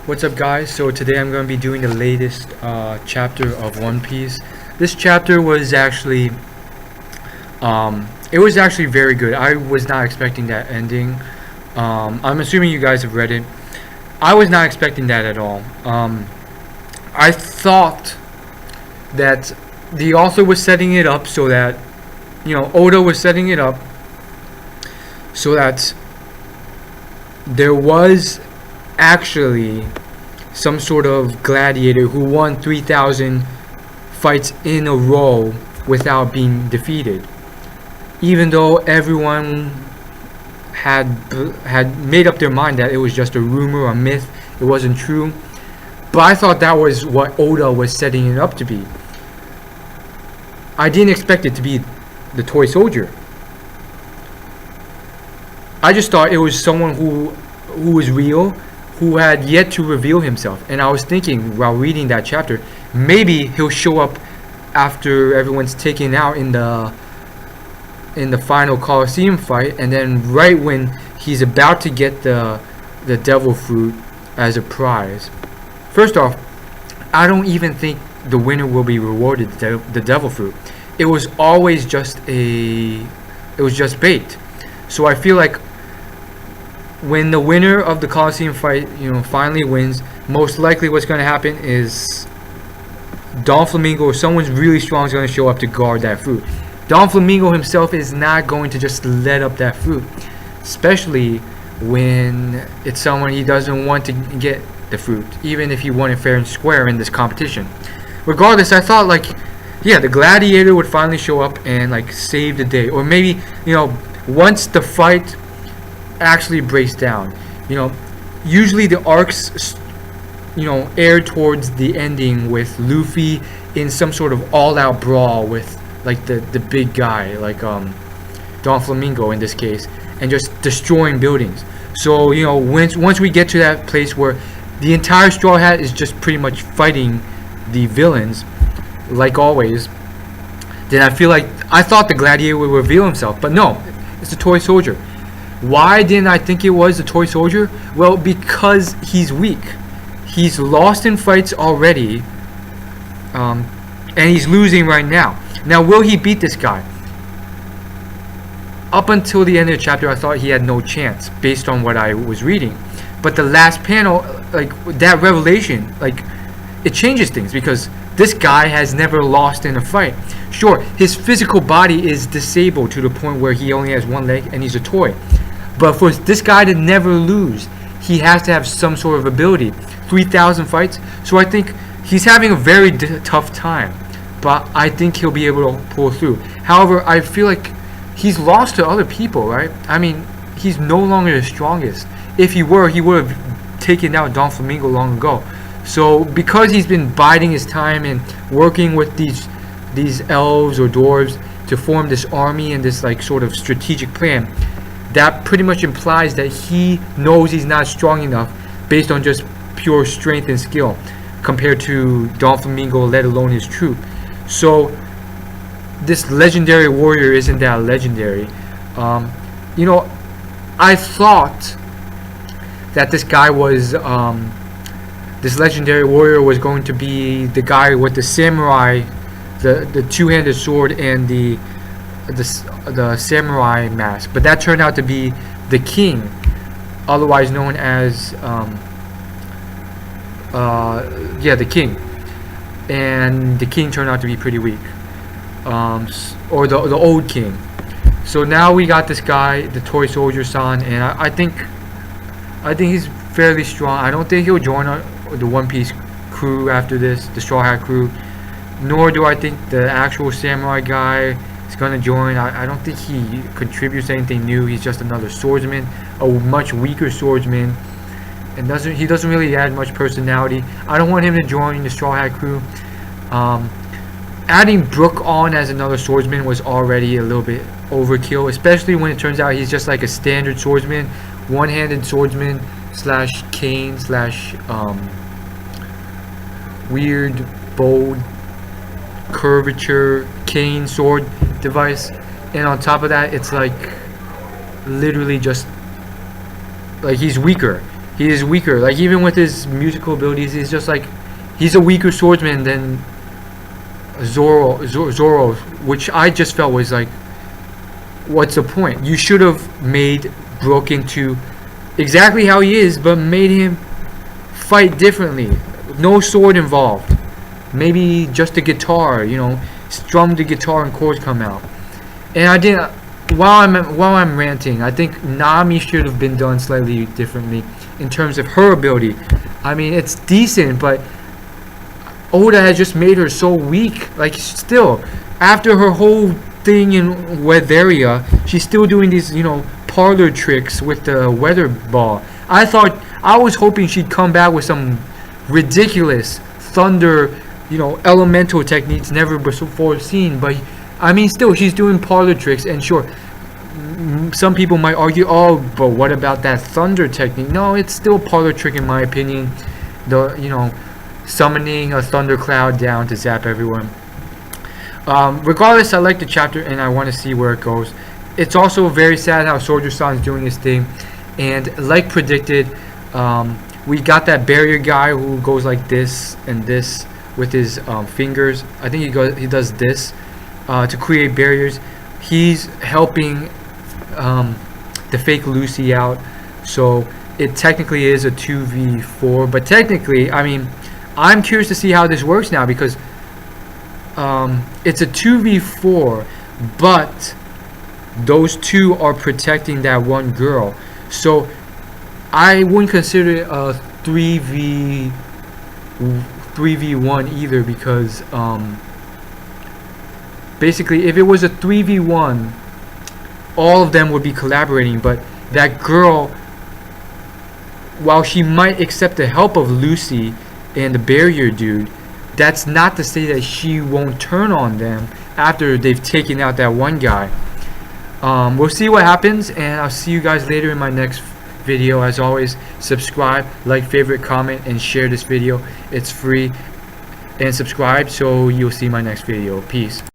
What's up, guys? So today I'm going to be doing the latest chapter of One Piece. This chapter was actually it was actually very good. I was not expecting that ending. I'm assuming you guys have read it. I was not expecting that at all. I thought that the author was setting it up so that, Oda was setting it up so that there was actually some sort of gladiator who won 3,000 fights in a row without being defeated, even though everyone had made up their mind that it was just a rumor, a myth, it wasn't true. But I thought that was what Oda was setting it up to be. I didn't expect it to be the toy soldier. I just thought it was someone who was real, who had yet to reveal himself. And I was thinking while reading that chapter, maybe he'll show up after everyone's taken out in the final Colosseum fight, and then right when he's about to get the devil fruit as a prize. First off, I don't even think the winner will be rewarded the devil fruit. It was always just bait. So I feel like when the winner of the Colosseum fight, finally wins, most likely what's going to happen is Don Flamingo or someone really strong is going to show up to guard that fruit. Don Flamingo himself is not going to just let up that fruit, especially when it's someone he doesn't want to get the fruit, even if he won it fair and square in this competition. Regardless, I thought the gladiator would finally show up and save the day, or maybe once the fight actually breaks down. Usually the arcs air towards the ending with Luffy in some sort of all-out brawl with the big guy, Don Flamingo in this case, and just destroying buildings. So once we get to that place where the entire Straw Hat is just pretty much fighting the villains like always, then I thought the gladiator would reveal himself, but no, it's the toy soldier. Why didn't I think it was the toy soldier? Well, because he's weak. He's lost in fights already, and he's losing right now. Now, will he beat this guy? Up until the end of the chapter, I thought he had no chance, based on what I was reading. But the last panel, that revelation, it changes things, because this guy has never lost in a fight. Sure, his physical body is disabled to the point where he only has one leg and he's a toy. But for this guy to never lose, he has to have some sort of ability. 3,000 fights. So I think he's having a very tough time. But I think he'll be able to pull through. However, I feel like he's lost to other people, right? I mean, he's no longer the strongest. If he were, he would have taken out Don Flamingo long ago. So because he's been biding his time and working with these elves or dwarves to form this army and this sort of strategic plan, that pretty much implies that he knows he's not strong enough based on just pure strength and skill compared to Don Flamingo, let alone his troop. So this legendary warrior isn't that legendary. I thought that this guy was this legendary warrior was going to be the guy with the samurai, the two-handed sword and the samurai mask, but that turned out to be the king, otherwise known as the king, and the king turned out to be pretty weak, or the old king. So now we got this guy, the toy soldier son, and I think he's fairly strong. I don't think he'll join the One Piece crew after this, the Straw Hat crew, nor do I think the actual samurai guy is going to join. I don't think he contributes anything new. He's just another swordsman, a much weaker swordsman, and he doesn't really add much personality. I don't want him to join the Straw Hat crew. Adding Brook on as another swordsman was already a little bit overkill, especially when it turns out he's just a standard swordsman, one-handed swordsman slash cane slash weird bold curvature cane sword device, and on top of that it's literally just he's weaker. he is weaker. Like, even with his musical abilities, he's just like, he's a weaker swordsman than Zoro, which I just felt was like, what's the point? You should have made Brook into exactly how he is, but made him fight differently. No sword involved. Maybe just a guitar, you know, strum the guitar and chords come out. And I didn't. While I'm ranting, I think Nami should have been done slightly differently in terms of her ability. I mean, it's decent, but Oda has just made her so weak. Like, still, after her whole thing in Weatheria, she's still doing these, you know, parlor tricks with the weather ball. I was hoping she'd come back with some ridiculous thunder, you know, elemental techniques never before seen. But I mean, still, she's doing parlor tricks, and sure, some people might argue, oh, but what about that thunder technique? No, it's still parlor trick in my opinion. The, you know, summoning a thundercloud down to zap everyone. Regardless, I like the chapter and I want to see where it goes. It's also very sad how Soldier-san's doing his thing, and like predicted, we got that barrier guy who goes like this and this with his fingers. I think he does this to create barriers. He's helping the fake Lucy out, so it technically is a 2v4. But technically, I mean, I'm curious to see how this works now, because it's a 2v4, but those two are protecting that one girl. So I wouldn't consider it a 3v1 either, because basically if it was a 3v1, all of them would be collaborating, but that girl, while she might accept the help of Lucy and the barrier dude, that's not to say that she won't turn on them after they've taken out that one guy. We'll see what happens, and I'll see you guys later in my next video. As always, subscribe, like, favorite, comment, and share this video. It's free. And subscribe so you'll see my next video. Peace.